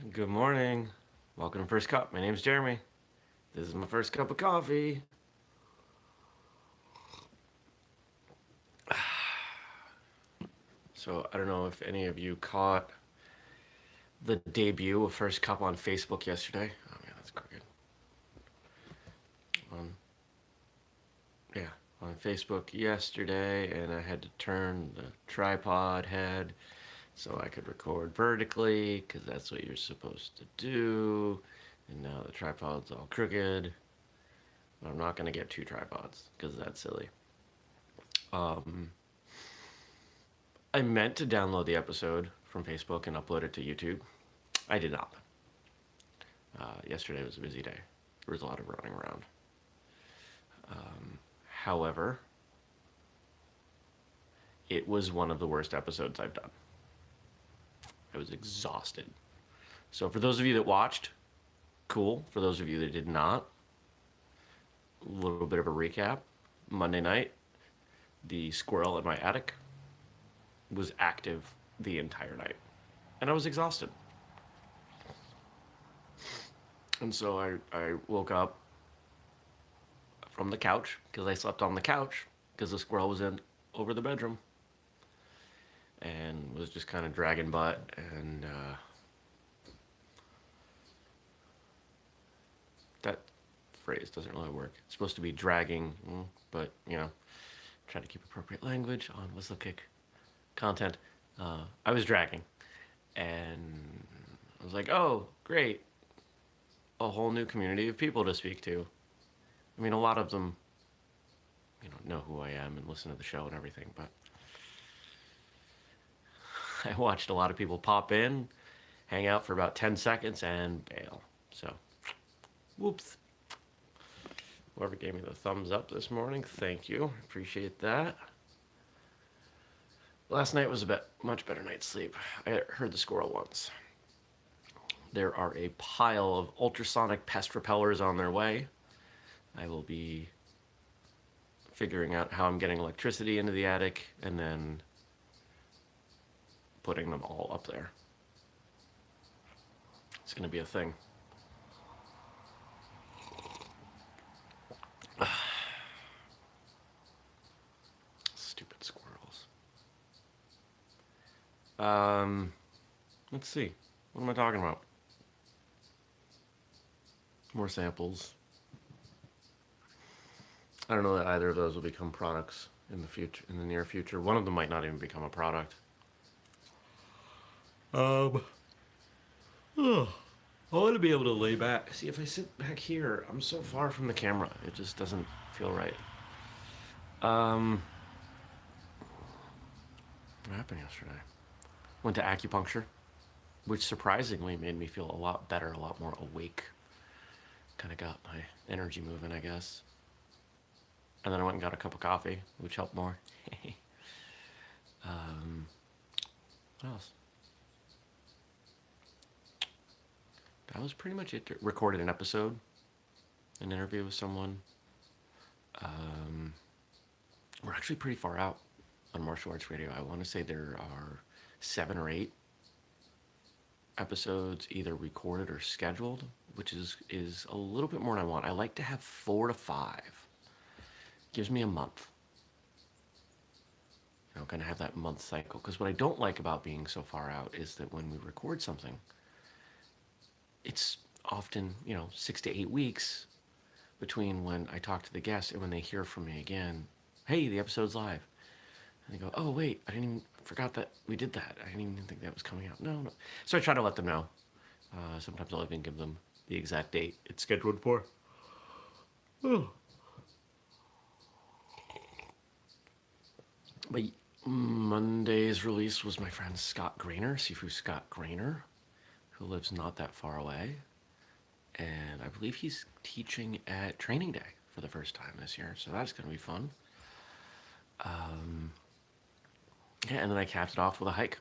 Good morning. Welcome to First Cup. My name's Jeremy. This is my first cup of coffee. So, I don't know if any of you caught the debut of First Cup on Facebook yesterday. Oh, man, that's crooked. On, yeah, on Facebook yesterday, and I had to turn the tripod head so I could record vertically because that's what you're supposed to do. And now the tripod's all crooked. But I'm not going to get two tripods because that's silly. Um, I meant to download the episode from Facebook and upload it to YouTube. I did not. Yesterday was a busy day. There was a lot of running around. However, it was one of the worst episodes I've done. I was exhausted. So, for those of you that watched, cool. For those of you that did not, a little bit of a recap. Monday night, the squirrel in my attic was active the entire night, and I was exhausted. And so I woke up from the couch because I slept on the couch because the squirrel was in over the bedroom and was just kind of dragging butt. And that phrase doesn't really work. It's supposed to be dragging, but try to keep appropriate language on whistlekick content. I was dragging, and I was like, oh, great, a whole new community of people to speak to. I mean, a lot of them, know who I am and listen to the show and everything, but I watched a lot of people pop in, hang out for about 10 seconds, and bail. So, whoops. Whoever gave me the thumbs up this morning, thank you. Appreciate that. Last night was a much better night's sleep. I heard the squirrel once. There are a pile of ultrasonic pest repellers on their way. I will be figuring out how I'm getting electricity into the attic and then putting them all up there. It's going to be a thing. Stupid squirrels. Let's see. What am I talking about? More samples. I don't know that either of those will become products in the future, in the near future. One of them might not even become a product. I want to be able to lay back. See, if I sit back here, I'm so far from the camera. It just doesn't feel right. What happened yesterday? Went to acupuncture, which surprisingly made me feel a lot better, a lot more awake. Kind of got my energy moving, I guess. And then I went and got a cup of coffee, which helped more. What else? That was pretty much it. Recorded an episode, an interview with someone. We're actually pretty far out on martial arts radio. I want to say there are 7 or 8 episodes either recorded or scheduled, which is a little bit more than I want. I like to have 4 to 5. Gives me a month. Kind of have that month cycle. Because what I don't like about being so far out is that when we record something, it's often 6 to 8 weeks between when I talk to the guest and when they hear from me again. Hey, the episode's live. And they go, oh wait, forgot that we did that. I didn't even think that was coming out. No. So I try to let them know. Sometimes I'll even give them the exact date it's scheduled for. Oh. But Monday's release was my friend Scott Grainer, Sifu Scott Grainer, who lives not that far away. And I believe he's teaching at Training Day for the first time this year, so that's going to be fun. And then I capped it off with a hike.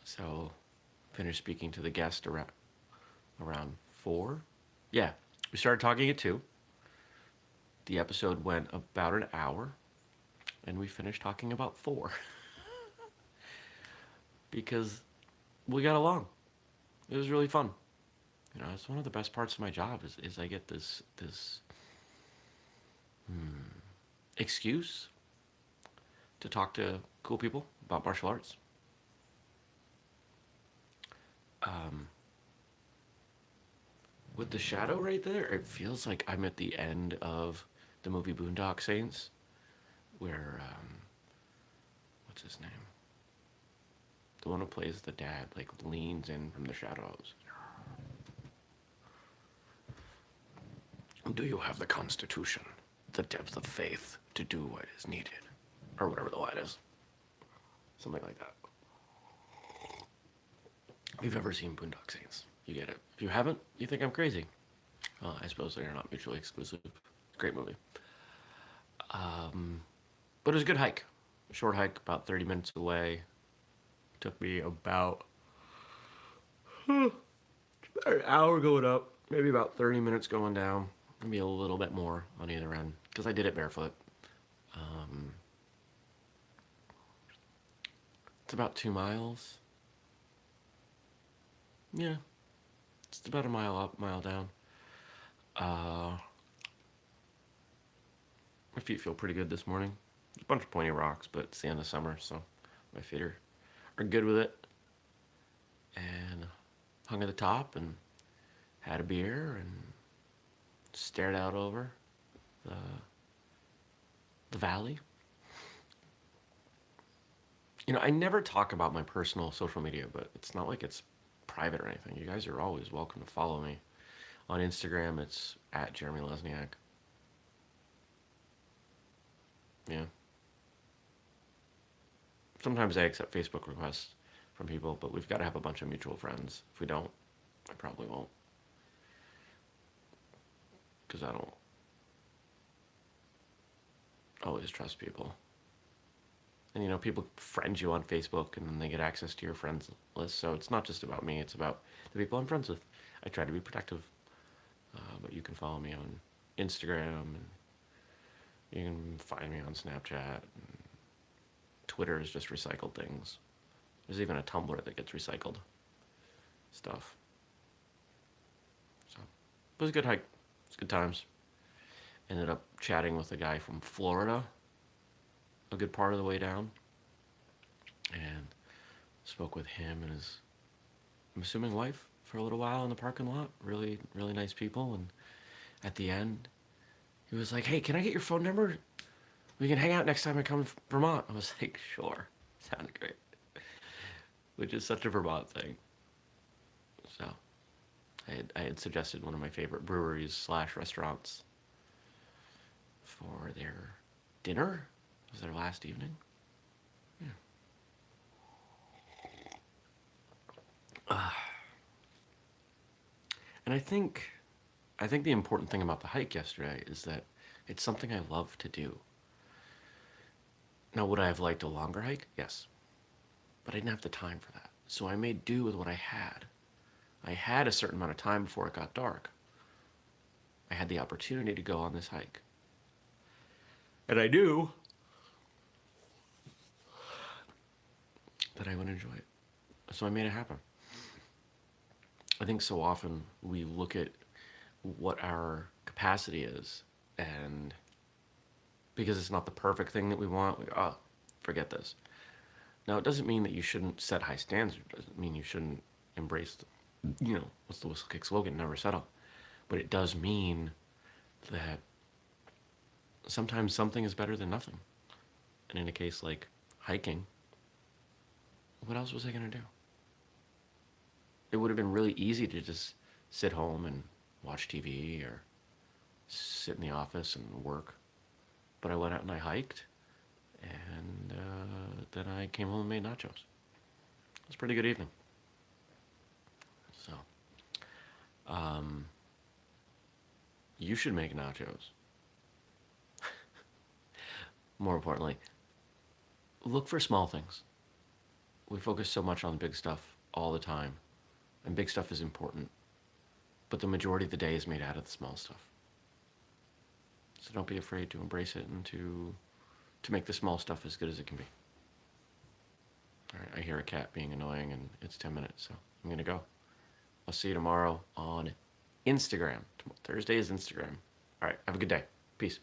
So, finished speaking to the guest around 4. Yeah, we started talking at 2. The episode went about an hour, and we finished talking about 4. Because we got along. It was really fun. You know, it's one of the best parts of my job is I get this excuse to talk to cool people about martial arts. Um, with the shadow right there, it feels like I'm at the end of the movie Boondock Saints, where what's his name? The one who plays the dad like leans in from the shadows. Do you have the constitution, the depth of faith to do what is needed, or whatever the line is, something like that. If you've ever seen Boondock Saints, you get it. If you haven't, you think I'm crazy. I suppose they are not mutually exclusive. Great movie. But it was a good hike. A short hike, about 30 minutes away. Took me about an hour going up, maybe about 30 minutes going down. Maybe a little bit more on either end, because I did it barefoot. Um, it's about 2 miles. Yeah, it's about a mile up, mile down. Uh, my feet feel pretty good this morning. There's a bunch of pointy rocks, but it's the end of summer, so my feet are good with it. And hung at the top and had a beer and stared out over the, the valley. You know, I never talk about my personal social media, but it's not like it's private or anything. You guys are always welcome to follow me. On Instagram, it's at Jeremy Lesniak. Yeah. Sometimes I accept Facebook requests from people, but we've got to have a bunch of mutual friends. If we don't, I probably won't. Because I don't always trust people. And you know, people friend you on Facebook and then they get access to your friends list. So it's not just about me, it's about the people I'm friends with. I try to be protective. But you can follow me on Instagram and you can find me on Snapchat. And Twitter is just recycled things. There's even a Tumblr that gets recycled stuff. So it was a good hike. It was good times. Ended up chatting with a guy from Florida a good part of the way down. And spoke with him and his, I'm assuming, wife for a little while in the parking lot. Really, really nice people. And at the end, he was like, "Hey, can I get your phone number? We can hang out next time I come to Vermont." I was like, "Sure." Sounded great. Which is such a Vermont thing. So I had suggested one of my favorite breweries slash restaurants for their dinner. It was their last evening. Yeah. And I think the important thing about the hike yesterday is that it's something I love to do. Now, would I have liked a longer hike? Yes. But I didn't have the time for that. So I made do with what I had. I had a certain amount of time before it got dark. I had the opportunity to go on this hike. And I knew that I would enjoy it. So I made it happen. I think so often we look at what our capacity is, and because it's not the perfect thing that we want, we go, oh, forget this. Now, it doesn't mean that you shouldn't set high standards. It doesn't mean you shouldn't embrace, what's the whistlekick slogan? Never settle. But it does mean that sometimes something is better than nothing. And in a case like hiking, what else was I going to do? It would have been really easy to just sit home and watch TV or sit in the office and work. But I went out and I hiked, and then I came home and made nachos. It was a pretty good evening. So, you should make nachos. More importantly, look for small things. We focus so much on big stuff all the time, and big stuff is important, but the majority of the day is made out of the small stuff. So don't be afraid to embrace it and to make the small stuff as good as it can be. All right, I hear a cat being annoying, and it's 10 minutes, so I'm gonna go. I'll see you tomorrow on Instagram. Thursday is Instagram. All right. Have a good day. Peace.